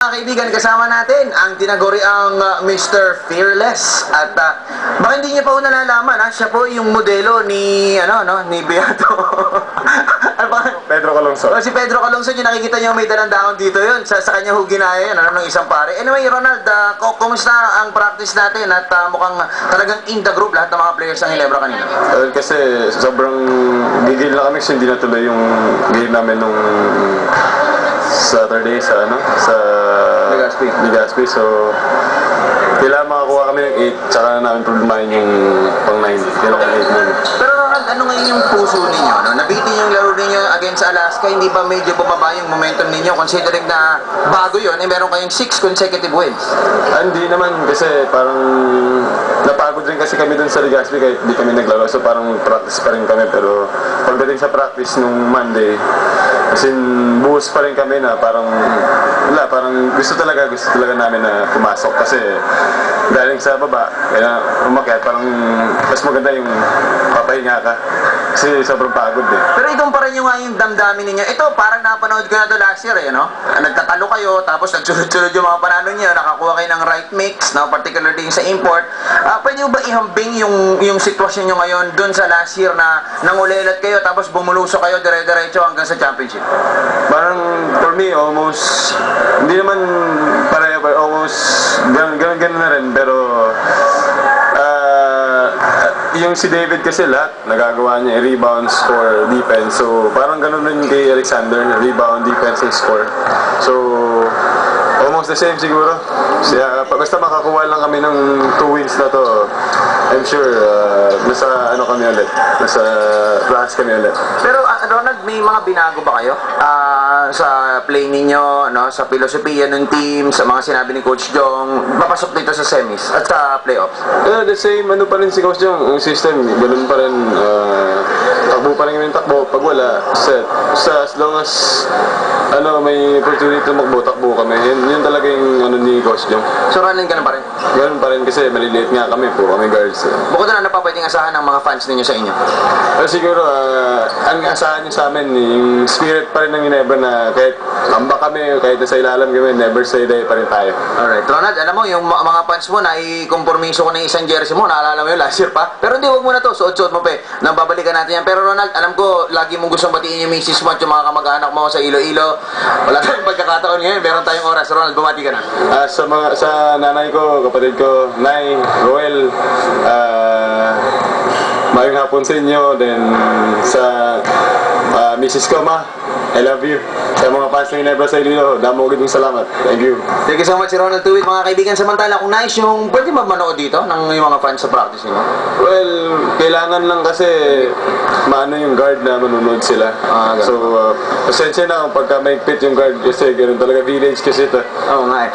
Mga kaibigan, kasama natin ang tinaguriang Mr. Fearless. At baka hindi niya pa po nalalaman, siya po yung modelo ni ni Beato. Pedro Calongso. Si Pedro Calongso, yung nakikita niyo may dalang dito yun. Sa kanya ho ginaya yun, ng isang pare. Anyway, Ronald, kumusta ang practice natin? At mukhang talagang in the group lahat ng mga players ng Ginebra kanina. Kasi sobrang gigil na kami kasi hindi natuloy yung game namin nung Saturday sa Legazpi. So kailangan makakuha kami ng 8 tsaka na namin problemahin yung pang 9. Kailangan 8 nun. Pero Ronald, ano ngayon yung puso ninyo? Nabitin yung laro ninyo against Alaska, hindi ba medyo bumaba yung momentum ninyo considering na bago yun, meron kayong 6 consecutive wins? Hindi naman kasi parang napagod rin kasi kami dun sa Legazpi kahit di kami naglaro. So parang practice pa rin kami, pero pagdating sa practice nung Monday, kasi buhos pa rin kami na parang gusto talaga namin na pumasok kasi galing sa baba, kaya umakyat parang mas maganda yung papahinga ka kasi sobrang pagod eh. Pero ikumpara nyo nga yung damdamin ninyo. Ito, parang napanood ko na ito last year Nagtatalo kayo, tapos nagsunod-sunod yung mga panalo nyo, nakakuha kayo ng right mix, particularly sa import. Pwede ba ihambing yung sitwasyon nyo ngayon dun sa last year na nangulilat kayo, tapos bumulusok kayo dire-diretso hanggang sa championship? Parang for me, almost, hindi naman pareho, but almost ganun na rin, pero yung si David kasi lahat nagagawa niya rebound, score, defense. So parang ganun rin kay Alexander, rebound, defense, and score. So almost the same siguro. Basta makakuha lang kami ng 2 wins na to, I'm sure nasa kami ulit, nasa class kami ulit. Pero Ronald, may mga binago ba kayo sa play ninyo, sa filosofiya ng team, sa mga sinabi ni Coach Jong, papasok dito sa semis at sa playoffs? The same, pa rin si Coach Jong, ang system, ganun pa rin, takbo pa rin kami ng takbo, pag wala, set. As long as may opportunity takbo kami, yun talaga yung ni Coach Jong. So running ka na pa rin? Ganun pa rin kasi maliliit nga kami, puro kami guards. Bukod na pa pwedeng asahan ng mga fans ninyo sa inyo? Siguro, ang asahan nyo sa amin, yung spirit pa rin ng Ginebra na kahit amba kami, kahit nasa ilalim kami, never say die pa rin tayo. Alright. Ronald, alam mo, yung mga fans mo na ikompormiso ko ng isang jersey mo, naalala mo yun last year pa? Pero hindi, wag mo na to, suot-suot mo pa nang babalikan natin yan. Pero Ronald, alam ko, lagi mong gustong batiin yung misis mo at yung mga kamag-anak mo sa Iloilo. Wala tayong pagkakataon ngayon, meron tayong oras. Ronald, bumati ka na. Sa nanay ko, kapatid ko, Nay, Roel, mayong hapon sa inyo, then sa Mrs. ko, Ma, I love you. Sa mga fans ng Ginebra sa Iloilo, damo gitong salamat. Thank you. Thank you so much, Ronald Tuwid. Mga kaibigan, samantala, kung nais yung pwede manood dito ng yung mga fans sa practice nyo? Well, kailangan lang kasi maano yung guard na manunod sila. So, pasensya na kung pagka may fit yung guard kasi ganun talaga village kasi ito. Oo nga eh.